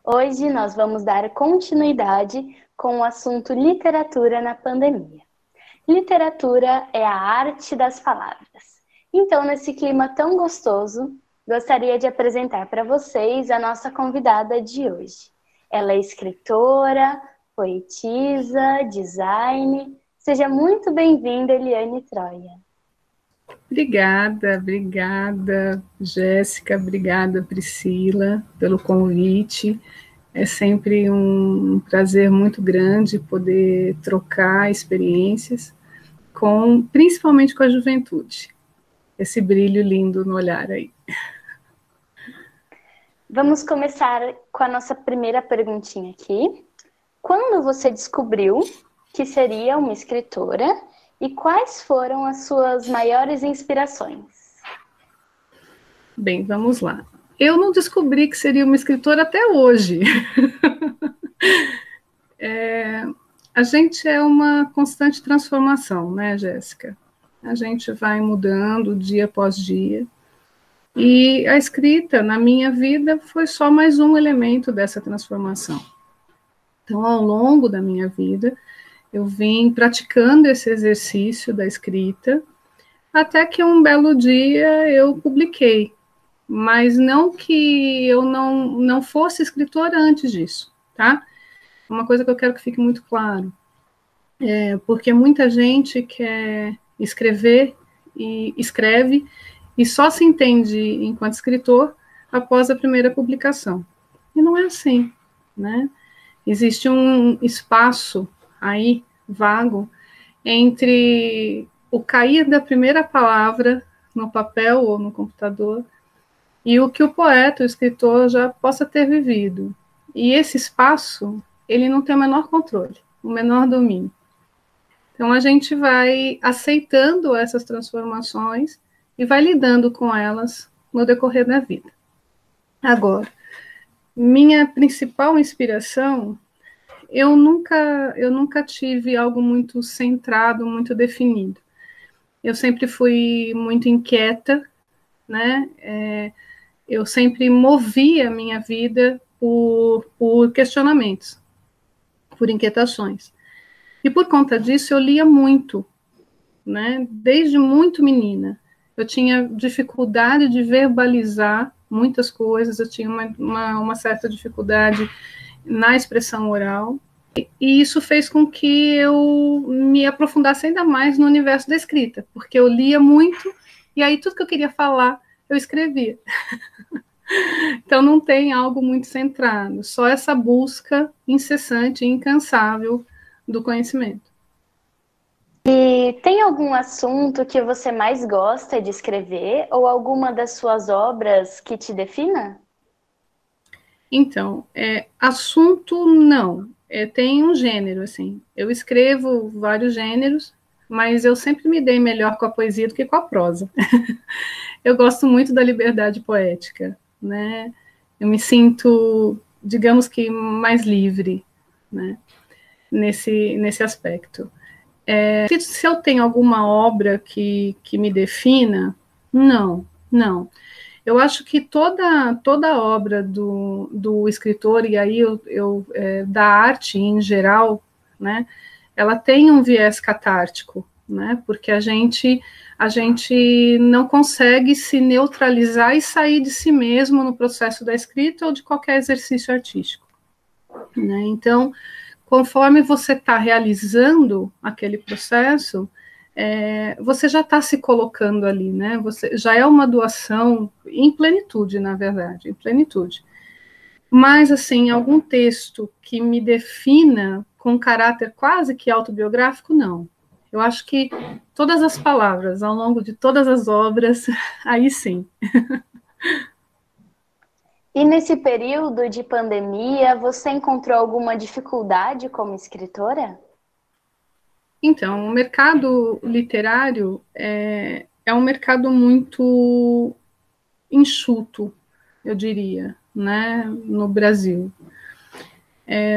Hoje nós vamos dar continuidade com o assunto literatura na pandemia. Literatura é a arte das palavras. Então, nesse clima tão gostoso, gostaria de apresentar para vocês a nossa convidada de hoje. Ela é escritora, poetisa, design. Seja muito bem-vinda, Eliane Troia. Obrigada, Jéssica, obrigada, Priscila, pelo convite. É sempre um prazer muito grande poder trocar experiências, principalmente com a juventude. Esse brilho lindo no olhar aí. Vamos começar com a nossa primeira perguntinha aqui. Quando você descobriu que seria uma escritora e quais foram as suas maiores inspirações? Bem, vamos lá. Eu não descobri que seria uma escritora até hoje. A gente é uma constante transformação, né, Jéssica? A gente vai mudando dia após dia. E a escrita, na minha vida, foi só mais um elemento dessa transformação. Então, ao longo da minha vida, eu vim praticando esse exercício da escrita, até que um belo dia eu publiquei. Mas não que eu não fosse escritora antes disso, tá? Uma coisa que eu quero que fique muito claro. Porque muita gente quer escrever e escreve e só se entende enquanto escritor após a primeira publicação. E não é assim, né? Existe um espaço aí, vago, entre o cair da primeira palavra no papel ou no computador e o que o poeta, o escritor, já possa ter vivido. E esse espaço, ele não tem o menor controle, o menor domínio. Então, a gente vai aceitando essas transformações e vai lidando com elas no decorrer da vida. Agora, minha principal inspiração, eu nunca tive algo muito centrado, muito definido. Eu sempre fui muito inquieta, né? Eu sempre movi a minha vida por questionamentos, por inquietações. E por conta disso eu lia muito, né? Desde muito menina. Eu tinha dificuldade de verbalizar muitas coisas, eu tinha uma certa dificuldade na expressão oral, e isso fez com que eu me aprofundasse ainda mais no universo da escrita, porque eu lia muito, e aí tudo que eu queria falar, eu escrevia. Então não tem algo muito centrado, só essa busca incessante e incansável do conhecimento. E tem algum assunto que você mais gosta de escrever ou alguma das suas obras que te defina? Então, assunto não. Tem um gênero, assim. Eu escrevo vários gêneros, mas eu sempre me dei melhor com a poesia do que com a prosa. Eu gosto muito da liberdade poética, né? Eu me sinto, digamos que, mais livre, né? Nesse aspecto. Se eu tenho alguma obra que me defina, não. Eu acho que toda obra do escritor, e aí da arte em geral, né, ela tem um viés catártico, né, porque a gente não consegue se neutralizar e sair de si mesmo no processo da escrita ou de qualquer exercício artístico, né? Então, conforme você está realizando aquele processo, você já está se colocando ali, né? Você já é uma doação em plenitude, na verdade, em plenitude. Mas, assim, algum texto que me defina com caráter quase que autobiográfico, não. Eu acho que todas as palavras, ao longo de todas as obras, aí sim. E nesse período de pandemia, você encontrou alguma dificuldade como escritora? Então, o mercado literário é um mercado muito enxuto, eu diria, né, no Brasil.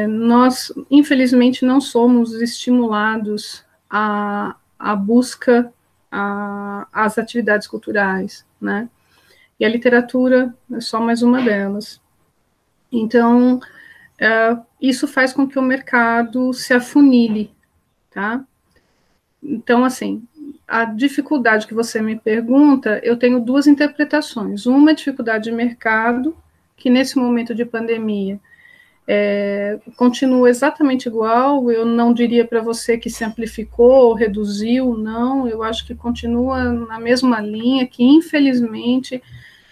Nós, infelizmente, não somos estimulados à busca às atividades culturais, né, e a literatura é só mais uma delas. Então, isso faz com que o mercado se afunile, tá? Então, assim, a dificuldade que você me pergunta, eu tenho duas interpretações. Uma é dificuldade de mercado, que nesse momento de pandemia continua exatamente igual. Eu não diria para você que se amplificou ou reduziu, não. Eu acho que continua na mesma linha, que infelizmente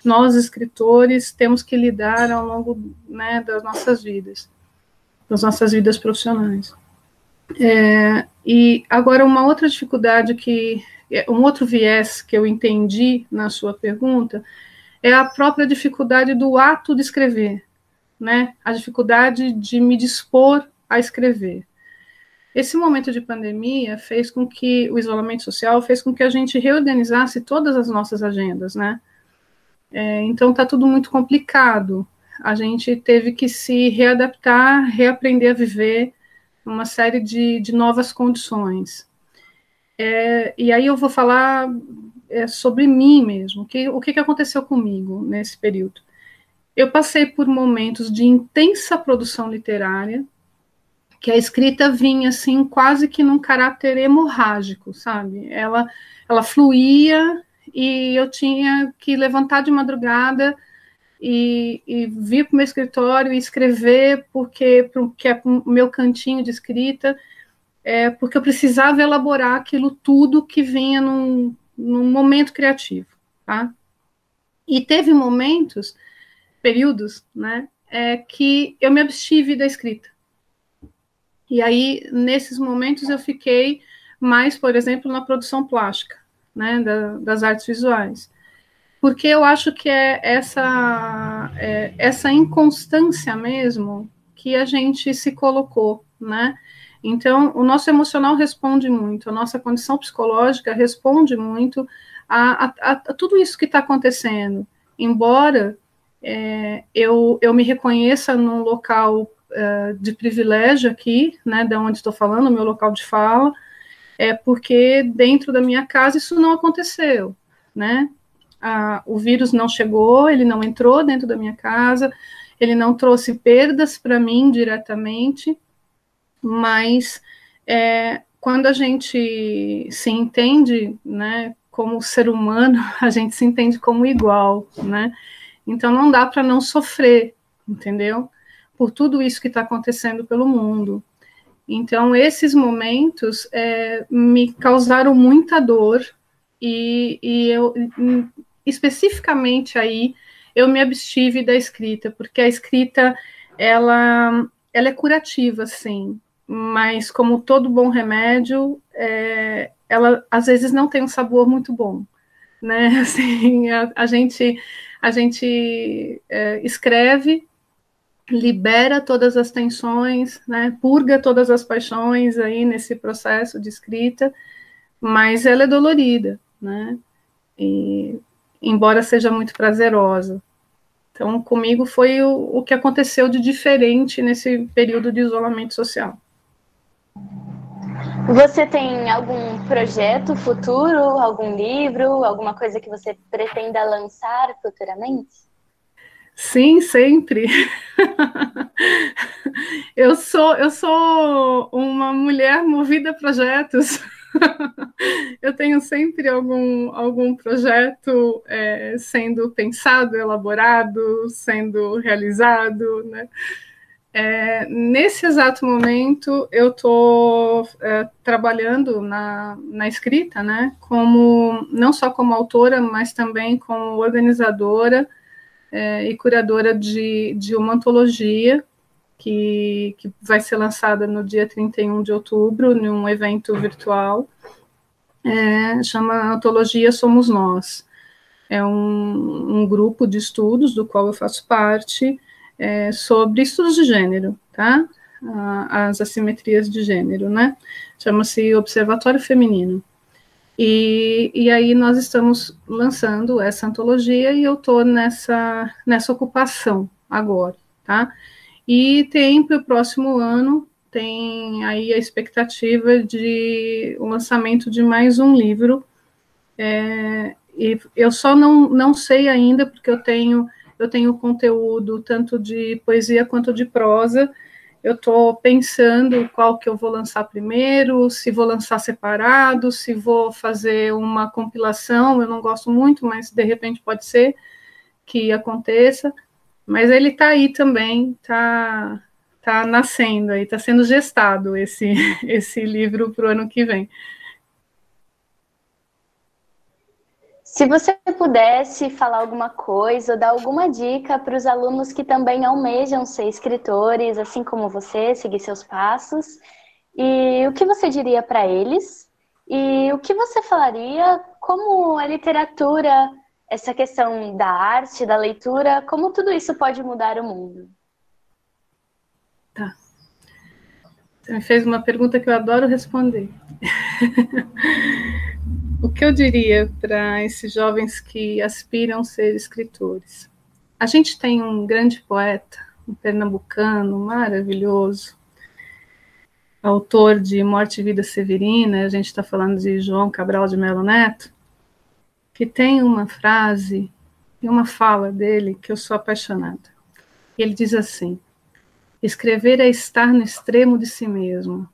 nós, escritores, temos que lidar ao longo, né, das nossas vidas profissionais. E agora uma outra dificuldade um outro viés que eu entendi na sua pergunta é a própria dificuldade do ato de escrever, né? A dificuldade de me dispor a escrever. Esse momento de pandemia fez com que o isolamento social fez com que a gente reorganizasse todas as nossas agendas, né? Então está tudo muito complicado. A gente teve que se readaptar, reaprender a viver uma série de novas condições. E aí eu vou falar sobre mim mesmo, o que aconteceu comigo nesse período. Eu passei por momentos de intensa produção literária, que a escrita vinha assim quase que num caráter hemorrágico, sabe? Ela fluía e eu tinha que levantar de madrugada e vir para o meu escritório e escrever, porque é o meu cantinho de escrita, porque eu precisava elaborar aquilo tudo que vinha num momento criativo, tá? E teve períodos, né, que eu me abstive da escrita. E aí, nesses momentos, eu fiquei mais, por exemplo, na produção plástica, né, das artes visuais. Porque eu acho que é essa inconstância mesmo que a gente se colocou, né? Então, o nosso emocional responde muito, a nossa condição psicológica responde muito a tudo isso que está acontecendo. Embora eu me reconheça num local de privilégio aqui, né, de onde estou falando, meu local de fala, porque dentro da minha casa isso não aconteceu, né? O vírus não chegou, ele não entrou dentro da minha casa, ele não trouxe perdas para mim diretamente, mas quando a gente se entende, né, como ser humano, a gente se entende como igual, né? Então não dá para não sofrer, entendeu? Por tudo isso que está acontecendo pelo mundo. Então esses momentos me causaram muita dor e eu especificamente aí eu me abstive da escrita, porque a escrita ela é curativa, sim, mas como todo bom remédio, ela às vezes não tem um sabor muito bom, né? Assim, a gente escreve, libera todas as tensões, né? Purga todas as paixões aí nesse processo de escrita, mas ela é dolorida, né? E embora seja muito prazerosa. Então, comigo foi o que aconteceu de diferente nesse período de isolamento social. Você tem algum projeto futuro, algum livro, alguma coisa que você pretenda lançar futuramente? Sim, sempre. Eu sou uma mulher movida a projetos. Eu tenho sempre algum projeto sendo pensado, elaborado, sendo realizado, né? Nesse exato momento, eu estou trabalhando na escrita, né? Não só como autora, mas também como organizadora e curadora de uma antologia que vai ser lançada no dia 31 de outubro, num evento virtual, chama Antologia Somos Nós. É um grupo de estudos do qual eu faço parte, sobre estudos de gênero, tá? As assimetrias de gênero, né? Chama-se Observatório Feminino. E aí nós estamos lançando essa antologia e eu estou nessa ocupação agora, tá? E tem para o próximo ano, tem aí a expectativa de o lançamento de mais um livro, e eu só não sei ainda, porque eu eu tenho conteúdo tanto de poesia quanto de prosa. Eu estou pensando qual que eu vou lançar primeiro, se vou lançar separado, se vou fazer uma compilação. Eu não gosto muito, mas de repente pode ser que aconteça. Mas ele está aí também, está nascendo aí, está sendo gestado esse livro para o ano que vem. Se você pudesse falar alguma coisa ou dar alguma dica para os alunos que também almejam ser escritores, assim como você, seguir seus passos, e o que você diria para eles? E o que você falaria, como a literatura, essa questão da arte, da leitura, como tudo isso pode mudar o mundo? Tá. Você me fez uma pergunta que eu adoro responder. O que eu diria para esses jovens que aspiram a ser escritores? A gente tem um grande poeta, um pernambucano maravilhoso, autor de Morte e Vida Severina, a gente está falando de João Cabral de Melo Neto, que tem uma frase e uma fala dele que eu sou apaixonada. Ele diz assim: escrever é estar no extremo de si mesmo.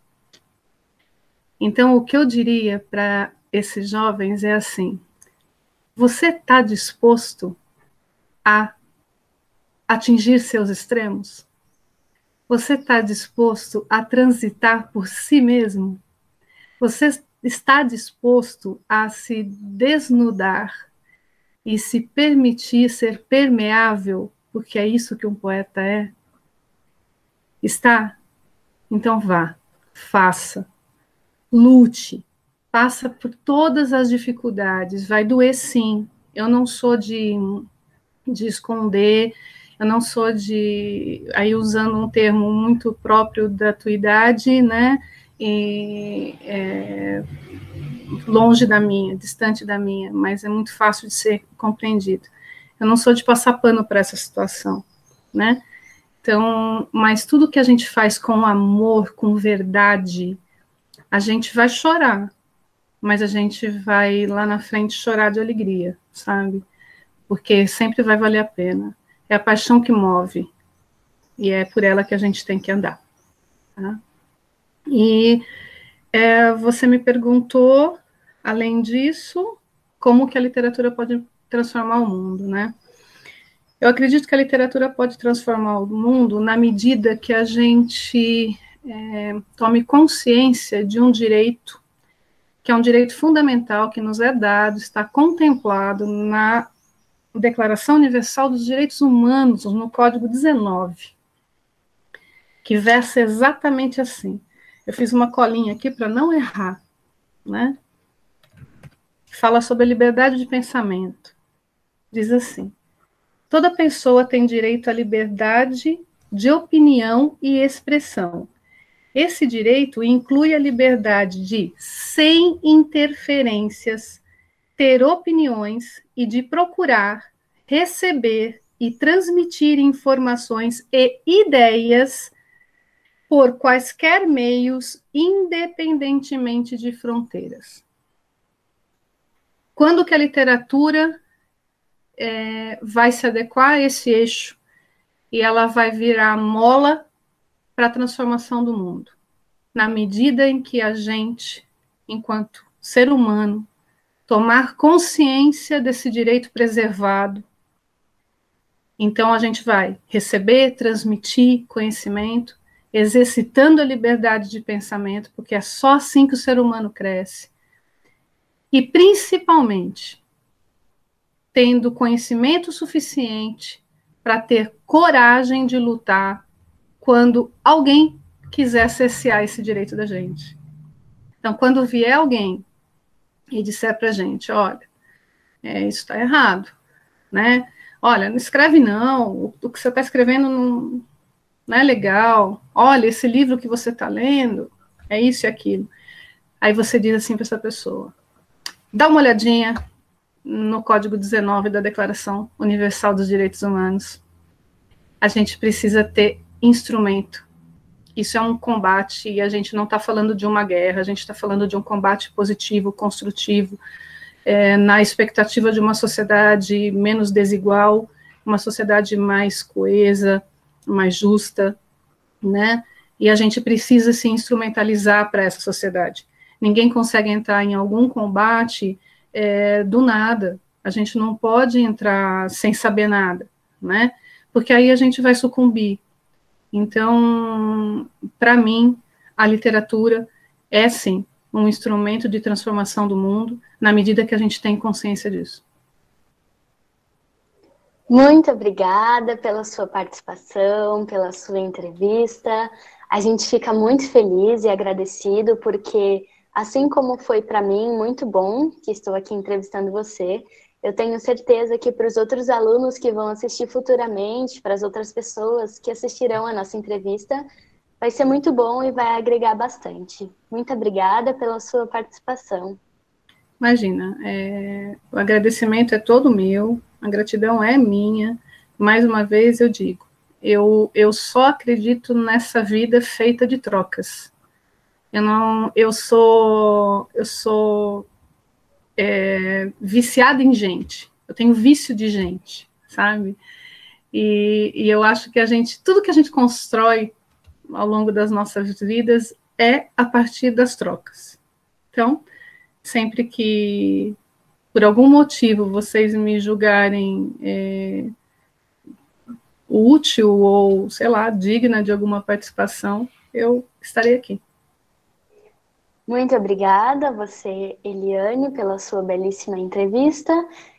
Então, o que eu diria para esses jovens é assim: você está disposto a atingir seus extremos? Você está disposto a transitar por si mesmo? Você está disposto a se desnudar e se permitir ser permeável, porque é isso que um poeta é? Está? Então vá, faça, lute, passa por todas as dificuldades, vai doer sim. Eu não sou de esconder, eu não sou de, aí usando um termo muito próprio da tua idade, né, e, longe da minha, distante da minha, mas é muito fácil de ser compreendido. Eu não sou de passar pano para essa situação, né, então, mas tudo que a gente faz com amor, com verdade, a gente vai chorar, mas a gente vai lá na frente chorar de alegria, sabe? Porque sempre vai valer a pena. É a paixão que move, e é por ela que a gente tem que andar. Tá? E você me perguntou, além disso, como que a literatura pode transformar o mundo, né? Eu acredito que a literatura pode transformar o mundo na medida que a gente tome consciência de um direito, que é um direito fundamental que nos é dado, está contemplado na Declaração Universal dos Direitos Humanos, no Código 19, que versa exatamente assim. Eu fiz uma colinha aqui para não errar, né? Fala sobre a liberdade de pensamento. Diz assim: toda pessoa tem direito à liberdade de opinião e expressão. Esse direito inclui a liberdade de, sem interferências, ter opiniões e de procurar, receber e transmitir informações e ideias por quaisquer meios, independentemente de fronteiras. Quando que a literatura vai se adequar a esse eixo e ela vai virar mola para a transformação do mundo? Na medida em que a gente, enquanto ser humano, tomar consciência desse direito preservado, então a gente vai receber, transmitir conhecimento, exercitando a liberdade de pensamento, porque é só assim que o ser humano cresce. E, principalmente, tendo conhecimento suficiente para ter coragem de lutar quando alguém quiser cercear esse direito da gente. Então, quando vier alguém e disser para a gente, olha, isso está errado, né? Olha, não escreve não, o que você está escrevendo não é legal, olha, esse livro que você está lendo, é isso e aquilo. Aí você diz assim para essa pessoa: dá uma olhadinha no Código 19 da Declaração Universal dos Direitos Humanos. A gente precisa ter instrumento. Isso é um combate, e a gente não está falando de uma guerra, a gente está falando de um combate positivo, construtivo, na expectativa de uma sociedade menos desigual, uma sociedade mais coesa, mais justa, né? E a gente precisa se instrumentalizar para essa sociedade. Ninguém consegue entrar em algum combate do nada. A gente não pode entrar sem saber nada, né? Porque aí a gente vai sucumbir. Então, para mim, a literatura é, sim, um instrumento de transformação do mundo, na medida que a gente tem consciência disso. Muito obrigada pela sua participação, pela sua entrevista. A gente fica muito feliz e agradecido, porque, assim como foi para mim muito bom que estou aqui entrevistando você, eu tenho certeza que para os outros alunos que vão assistir futuramente, para as outras pessoas que assistirão a nossa entrevista, vai ser muito bom e vai agregar bastante. Muito obrigada pela sua participação. Imagina, o agradecimento é todo meu, a gratidão é minha. Mais uma vez eu digo, eu só acredito nessa vida feita de trocas. Eu sou viciada em gente. Eu tenho vício de gente, sabe? E eu acho que tudo que a gente constrói ao longo das nossas vidas é a partir das trocas. Então, sempre que, por algum motivo, vocês me julgarem útil ou, sei lá, digna de alguma participação, eu estarei aqui. Muito obrigada a você, Eliane, pela sua belíssima entrevista,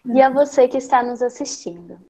e a você que está nos assistindo.